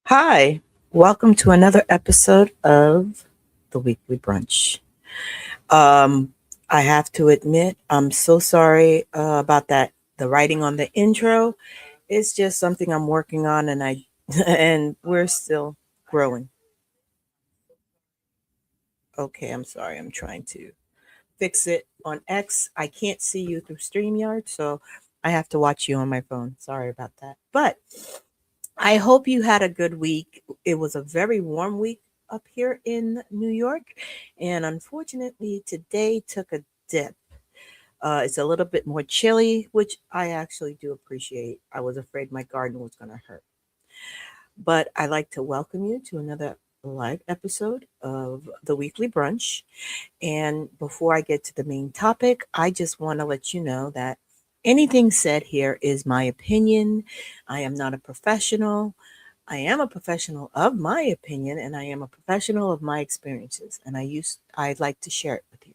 Hi, welcome to another episode of the Weekly Brunch. Um, I have to admit, I'm so sorry about that. The writing on the intro is just something I'm working on, and I and we're still growing. Okay, I'm sorry. I'm trying to fix it on X. I can't see you through StreamYard, so I have to watch you on my phone. Sorry about that. But I hope you had a good week. It was a very warm week up here in New York, and unfortunately, today took a dip. It's a little bit more chilly, which I actually do appreciate. I was afraid my garden was going to hurt. But I'd like to welcome you to another live episode of the Weekly Brunch. And before I get to the main topic, I just want to let you know that anything said here is my opinion. I am not a professional. I am a professional of my opinion, and I am a professional of my experiences, and I'd like to share it with you.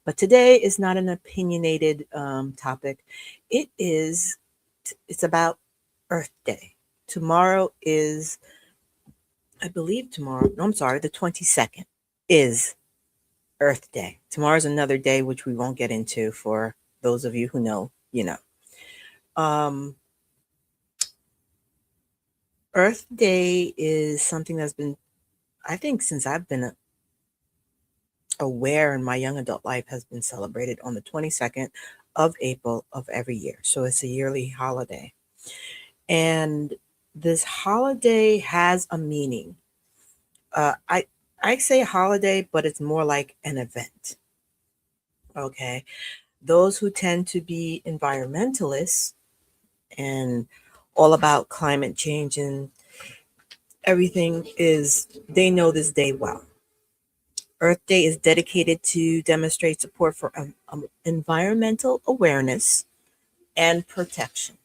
But today is not an opinionated topic. It's about Earth Day. Tomorrow is, I believe tomorrow. No, I'm sorry, the 22nd is Earth Day. Tomorrow's another day which we won't get into for those of you who know, you know. Um, Earth Day is something that's been, I think, since I've been aware in my young adult life, has been celebrated on the 22nd of April of every year. So it's a yearly holiday. And this holiday has a meaning. Uh, I I say holiday, but it's more like an event. Okay. Those who tend to be environmentalists and all about climate change and everything is they know this day well. Earth Day is dedicated to demonstrate support for environmental awareness and protection.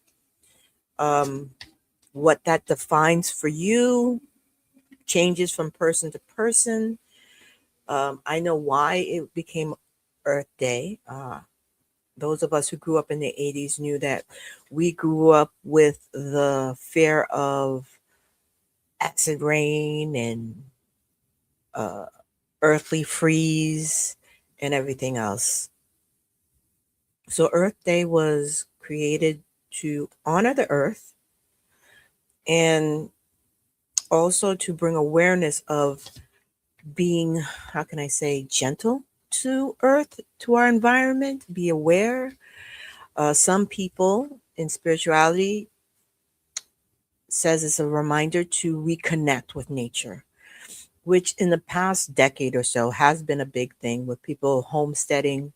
Um, what that defines for you changes from person to person. I know why it became Earth Day. Those of us who grew up in the 80s knew that we grew up with the fear of acid rain and uh, earthly freeze and everything else. So, Earth Day was created to honor the earth and also to bring awareness of being, how can I say, gentle to earth, to our environment, be aware. Some people in spirituality says it's a reminder to reconnect with nature, which in the past decade or so has been a big thing with people homesteading,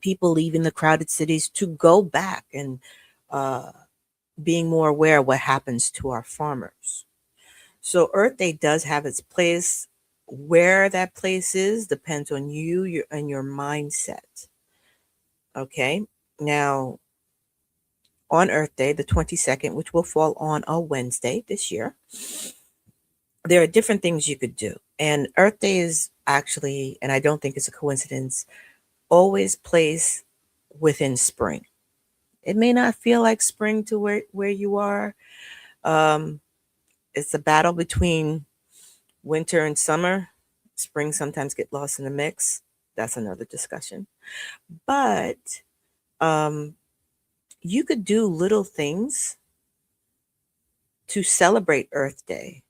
people leaving the crowded cities to go back and uh, being more aware of what happens to our farmers. So Earth Day does have its place. Where that place is depends on and your mindset. Okay. Now, on Earth Day, the 22nd, which will fall on a Wednesday this year, there are different things you could do. And Earth Day is actually, and I don't think it's a coincidence, always placed within spring. It may not feel like spring to where you are. Um, it's a battle between winter and summer. Spring sometimes get lost in the mix. That's another discussion. But um, you could do little things to celebrate Earth Day.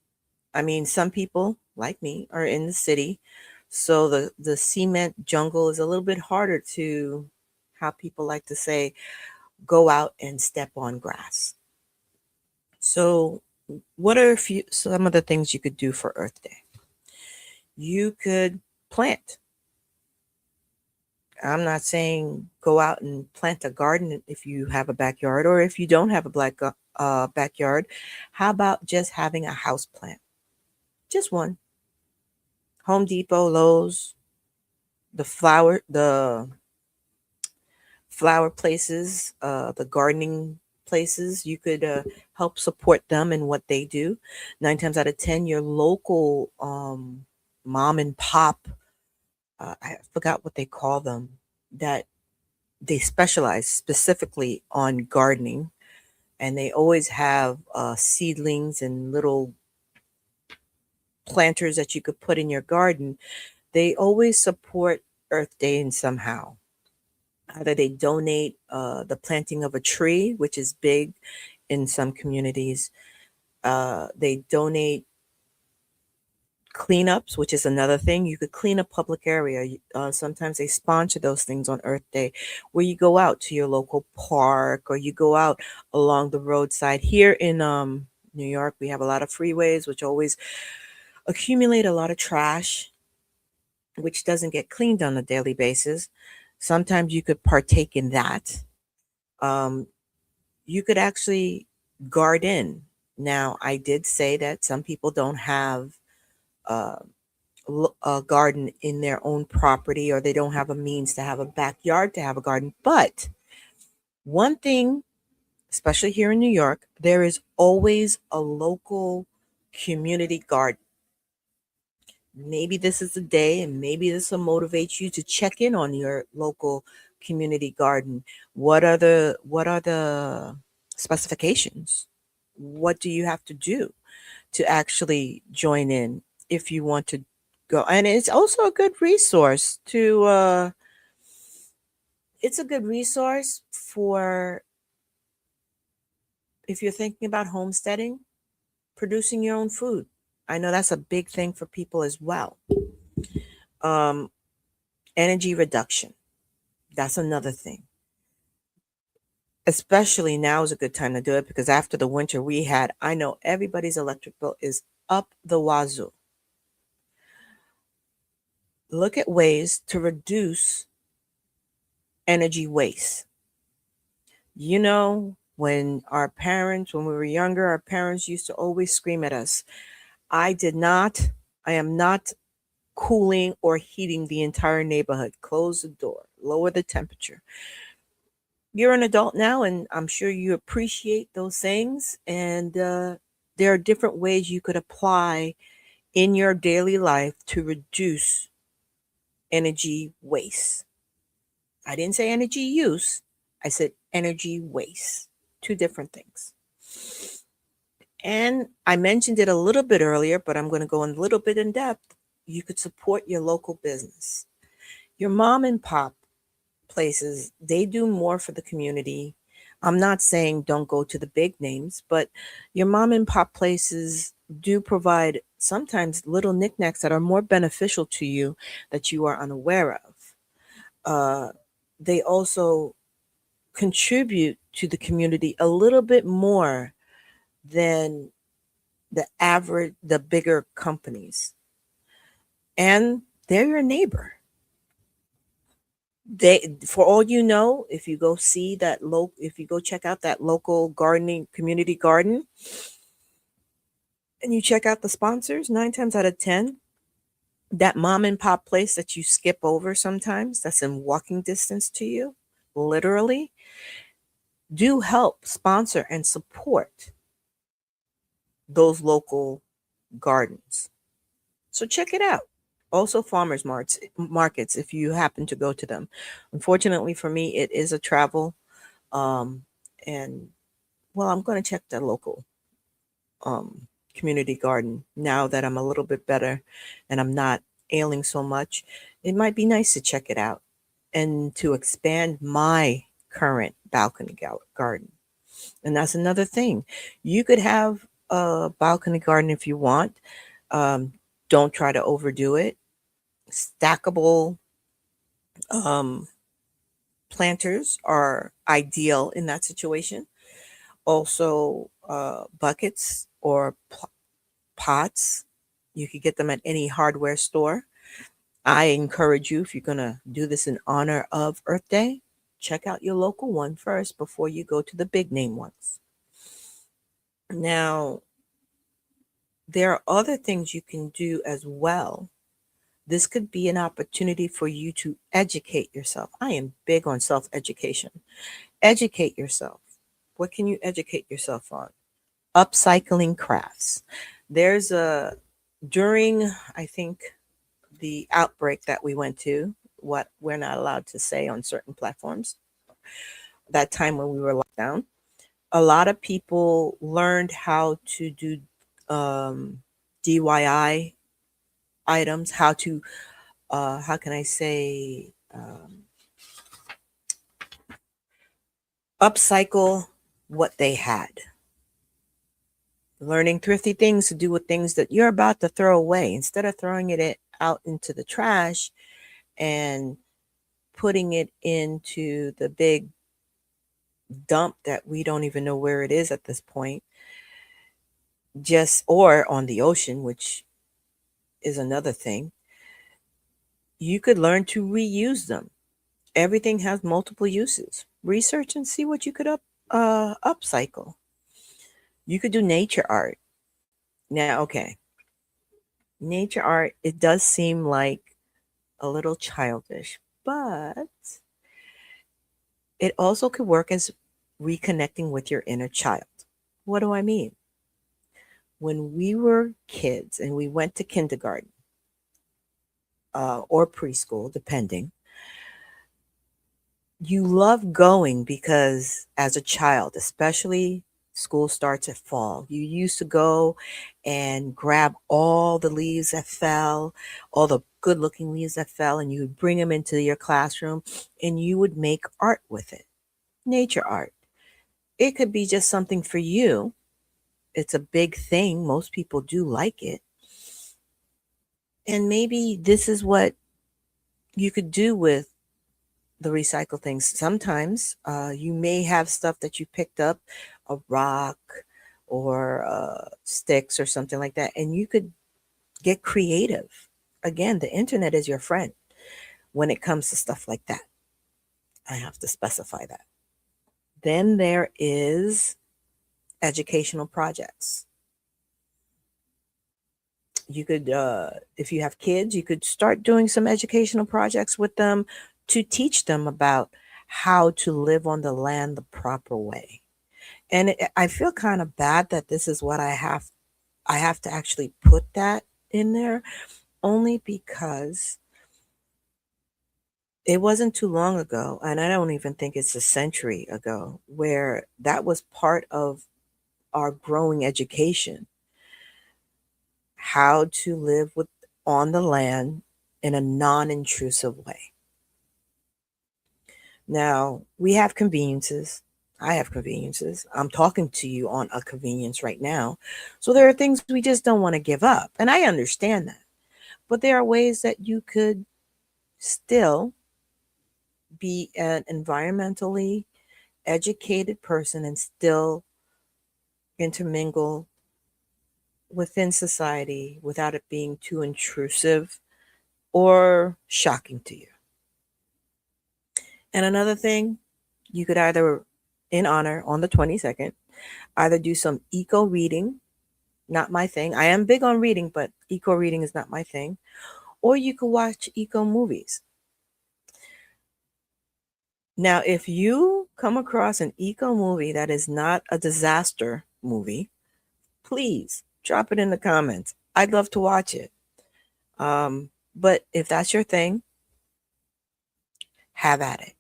I mean, some people, like me, are in the city, so the cement jungle is a little bit harder to, how people like to say, go out and step on grass. So, what are some of the things you could do for Earth Day? You could plant. I'm not saying go out and plant a garden if you have a backyard, or if you don't have a backyard. How about just having a house plant? Just one. Home Depot, Lowe's, the flower places, the gardening places. You could help support them in what they do. 9 times out of 10, your local mom and pop, I forgot what they call them, that they specialize specifically on gardening. and they always have seedlings and little planters that you could put in your garden. They always support Earth Day in somehow. Either they donate the planting of a tree, which is big in some communities. They donate cleanups, which is another thing. You could clean a public area. Sometimes they sponsor those things on Earth Day, where you go out to your local park or you go out along the roadside. Here in New York, we have a lot of freeways, which always accumulate a lot of trash, which doesn't get cleaned on a daily basis. Sometimes you could partake in that. Um, you could actually garden. Now, I did say that some people don't have uh, a garden in their own property, or they don't have a means to have a backyard to have a garden. But one thing, especially here in New York, there is always a local community garden. Maybe this is the day, and maybe this will motivate you to check in on your local community garden. What are the specifications? What do you have to do to actually join in if you want to go? And it's also a good resource to it's a good resource for if you're thinking about homesteading, producing your own food. I know that's a big thing for people as well. um Energy reduction, that's another thing. Especially now is a good time to do it, because after the winter we had, I know everybody's electric bill is up the wazoo. Look at ways to reduce energy waste. When we were younger, our parents used to always scream at us. I did not, I am not cooling or heating the entire neighborhood. Close the door, lower the temperature. You're an adult now, and I'm sure you appreciate those things. And there are different ways you could apply in your daily life to reduce energy waste. I didn't say energy use, I said energy waste. Two different things. And I mentioned it a little bit earlier, but I'm going to go in a little bit in depth. You could support your local business. Your mom and pop places, they do more for the community. I'm not saying don't go to the big names, but your mom and pop places do provide sometimes little knickknacks that are more beneficial to you that you are unaware of. Uh, they also contribute to the community a little bit more than the bigger companies. And they're your neighbor. For all you know, if you go check out that local gardening community garden and you check out the sponsors, 9 times out of 10, that mom and pop place that you skip over sometimes, that's in walking distance to you, literally, do help sponsor and support those local gardens. So check it out. Also, markets, if you happen to go to them. Unfortunately for me, it is a travel. Um, and well, I'm going to check the local community garden now that I'm a little bit better and I'm not ailing so much. It might be nice to check it out and to expand my current balcony garden. And that's another thing. You could have a balcony garden if you want. Um, don't try to overdo it. Stackable um, planters are ideal in that situation. Also, buckets or pots. You could get them at any hardware store. I encourage you, if you're going to do this in honor of Earth Day, check out your local one first before you go to the big name ones. Now, there are other things you can do as well. This could be an opportunity for you to educate yourself. I am big on self education. Educate yourself. What can you educate yourself on? Upcycling crafts. There's a, during, I think, the outbreak that we went to, what we're not allowed to say on certain platforms, that time when we were locked down, A lot of people learned how to do DIY items, how to, how can I say, upcycle what they had. Learning thrifty things to do with things that you're about to throw away. Instead of throwing it out into the trash and putting it into the big dump that we don't even know where it is at this point, just or on the ocean, which is another thing, you could learn to reuse them. Everything has multiple uses. Research and see what you could upcycle. You could do nature art. Now, okay, nature art, it does seem like a little childish, but it also could work as reconnecting with your inner child. What do I mean? When we were kids and we went to kindergarten or preschool, depending, you love going because as a child, especially school starts at fall, you used to go and grab all the leaves that fell, all the good looking leaves that fell, and you would bring them into your classroom and you would make art with it. Nature art. It could be just something for you. It's a big thing. Most people do like it. And maybe this is what you could do with the recycle things. Sometimes you may have stuff that you picked up, a rock or sticks or something like that, and you could get creative. Again, the internet is your friend when it comes to stuff like that. I have to specify that. Then there is educational projects. You could, if you have kids, you could start doing some educational projects with them to teach them about how to live on the land the proper way. And I feel kind of bad that this is what I have to actually put that in there, only because it wasn't too long ago, and I don't even think it's a century ago, where that was part of our growing education, how to live with on the land in a non-intrusive way. Now, we have conveniences. I have conveniences. I'm talking to you on a convenience right now. So there are things we just don't want to give up. And I understand that. But there are ways that you could still be an environmentally educated person and still intermingle within society without it being too intrusive or shocking to you. And another thing, you could either, in honor on the 22nd, either do some eco reading, not my thing. I am big on reading, but eco reading is not my thing. Or you could watch eco movies. Now, if you come across an eco movie that is not a disaster movie, please drop it in the comments. I'd love to watch it. But if that's your thing, have at it.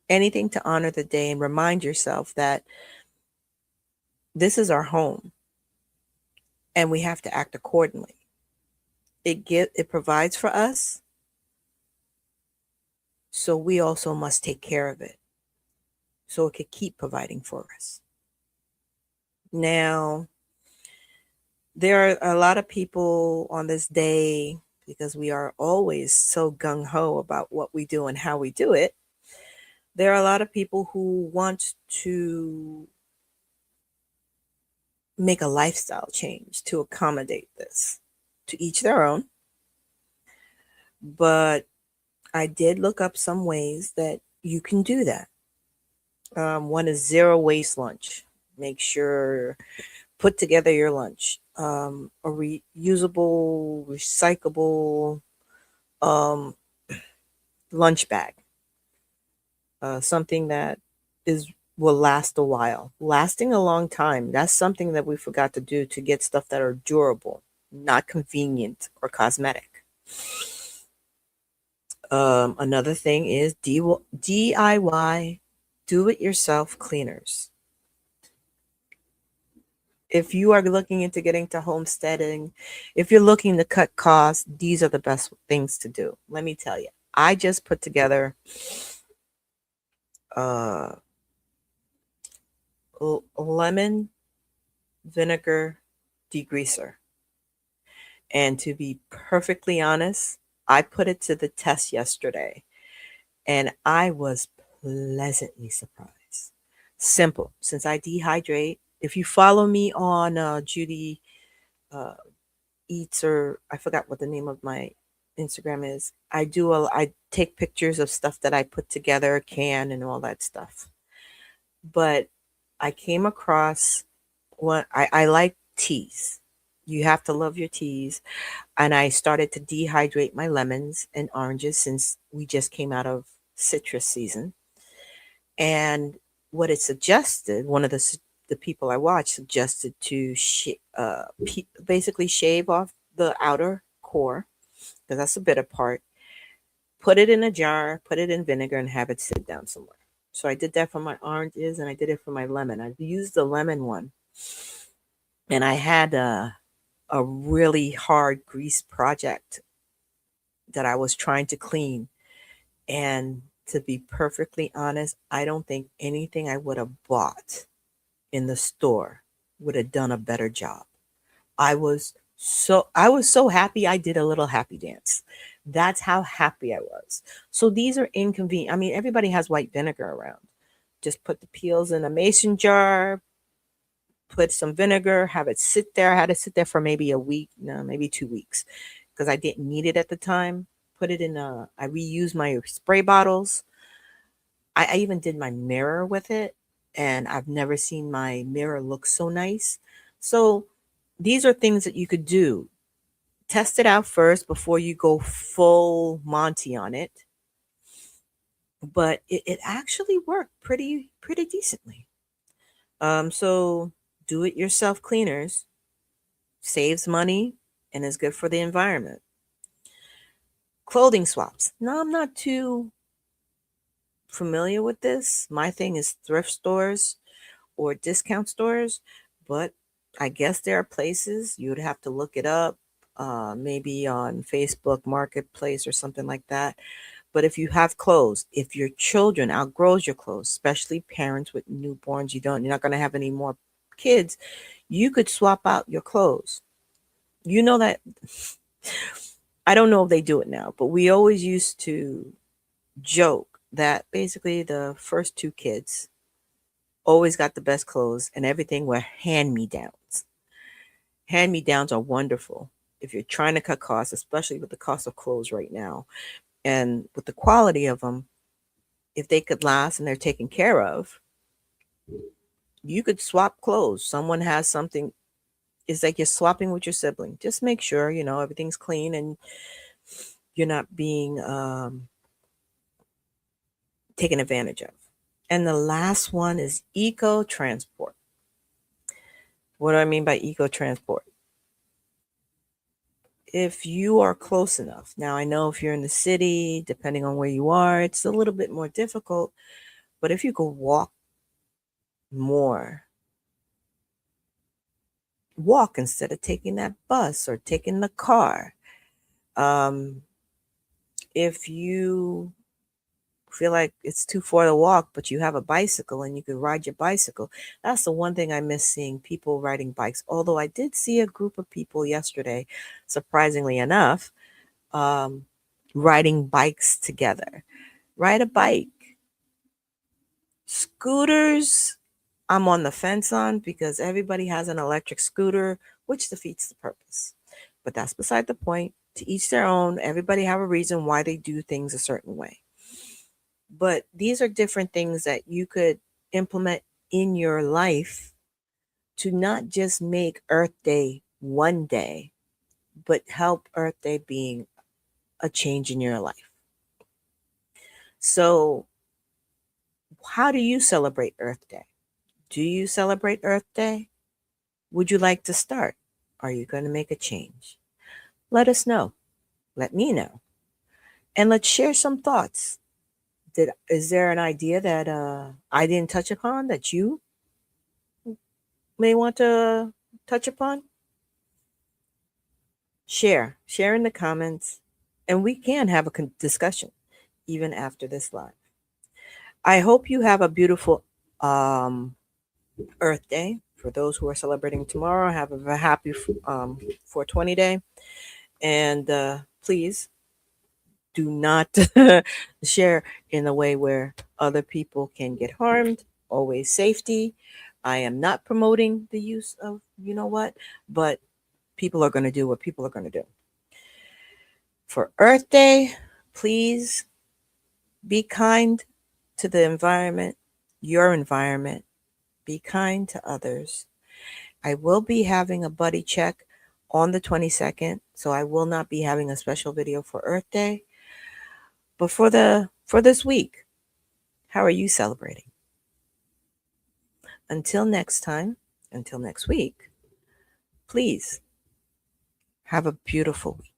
Anything to honor the day and remind yourself that this is our home and we have to act accordingly. It provides for us, so we also must take care of it so it could keep providing for us. Now, there are a lot of people on this day, because we are always so gung-ho about what we do and how we do it. There are a lot of people who want to make a lifestyle change to accommodate this. To each their own. But I did look up some ways that you can do that. One is zero waste lunch. Make sure put together your lunch. A reusable, recyclable um, lunch bag. Something that is will last a while, lasting a long time. That's something that we forgot to do to get stuff that are durable, not convenient or cosmetic. Another thing is DIY, do it yourself cleaners. If you are looking into getting to homesteading, if you're looking to cut costs, these are the best things to do. Let me tell you. I just put together a lemon vinegar degreaser. And to be perfectly honest, I put it to the test yesterday and I was pleasantly surprised. Simple. Since I dehydrate, if you follow me on Judy uh, Eats, or I forgot what the name of my Instagram is, I take pictures of stuff that I put together, can and all that stuff. But I came across I like teas. You have to love your teas. And I started to dehydrate my lemons and oranges since we just came out of citrus season. And what it suggested, one of the people I watched suggested to basically shave off the outer core because that's the bitter part. Put it in a jar, put it in vinegar, and have it sit down somewhere. So I did that for my oranges, and I did it for my lemon. I used the lemon one, and I had a really hard grease project that I was trying to clean. And to be perfectly honest, I don't think anything I would have bought in the store would have done a better job. I was so happy I did a little happy dance. That's how happy I was. So these are inconvenient. I mean, everybody has white vinegar around. Just put the peels in a mason jar, put some vinegar, have it sit there. I had to sit there for maybe a week, no, maybe 2 weeks, because I didn't need it at the time. Put it in I reused my spray bottles. I even did my mirror with it, and I've never seen my mirror look so nice. So these are things that you could do. Test it out first before you go full Monty on it. But it actually worked pretty decently. So do it yourself cleaners saves money and is good for the environment. Clothing swaps. Now I'm not too familiar with this. My thing is thrift stores or discount stores, but I guess there are places you would have to look it up, maybe on Facebook Marketplace or something like that. But if you have clothes, if your children outgrows your clothes, especially parents with newborns, you're not going to have any more kids, you could swap out your clothes. You know that I don't know if they do it now, but we always used to joke that basically the first two kids always got the best clothes and everything were hand me downs. Hand me downs are wonderful if you're trying to cut costs, especially with the cost of clothes right now and with the quality of them. If they could last and they're taken care of, you could swap clothes. Someone has something. It's like you're swapping with your sibling. Just make sure everything's clean and you're not being taken advantage of. And the last one is eco transport. What do I mean by eco transport? If you are close enough, now I know if you're in the city, depending on where you are, it's a little bit more difficult. But if you could more, walk instead of taking that bus or taking the car. Um, if you feel like it's too far to walk, but you have a bicycle and you could ride your bicycle. That's the one thing I miss seeing people riding bikes. Although I did see a group of people yesterday, surprisingly enough, um, riding bikes together. Ride a bike. Scooters, I'm on the fence on because everybody has an electric scooter, which defeats the purpose. But that's beside the point. To each their own. Everybody have a reason why they do things a certain way. But these are different things that you could implement in your life to not just make Earth Day one day, but help Earth Day being a change in your life. So, how do you celebrate Earth Day? Do you celebrate Earth Day? Would you like to start? Are you going to make a change? Let us know. Let me know. And let's share some thoughts. Is there an idea that I didn't touch upon that you may want to touch upon? Share in the comments, and we can have a discussion even after this live. I hope you have a beautiful um, Earth Day. For those who are celebrating tomorrow, have a happy 420 day. And please do not share in a way where other people can get harmed. Always safety. I am not promoting the use of you know what, but people are going to do what people are going to do. For Earth Day, please be kind to the environment, your environment. Be kind to others. I will be having a buddy check on the 22nd, so I will not be having a special video for Earth Day. But for this week, how are you celebrating? Until next time, until next week, please have a beautiful week.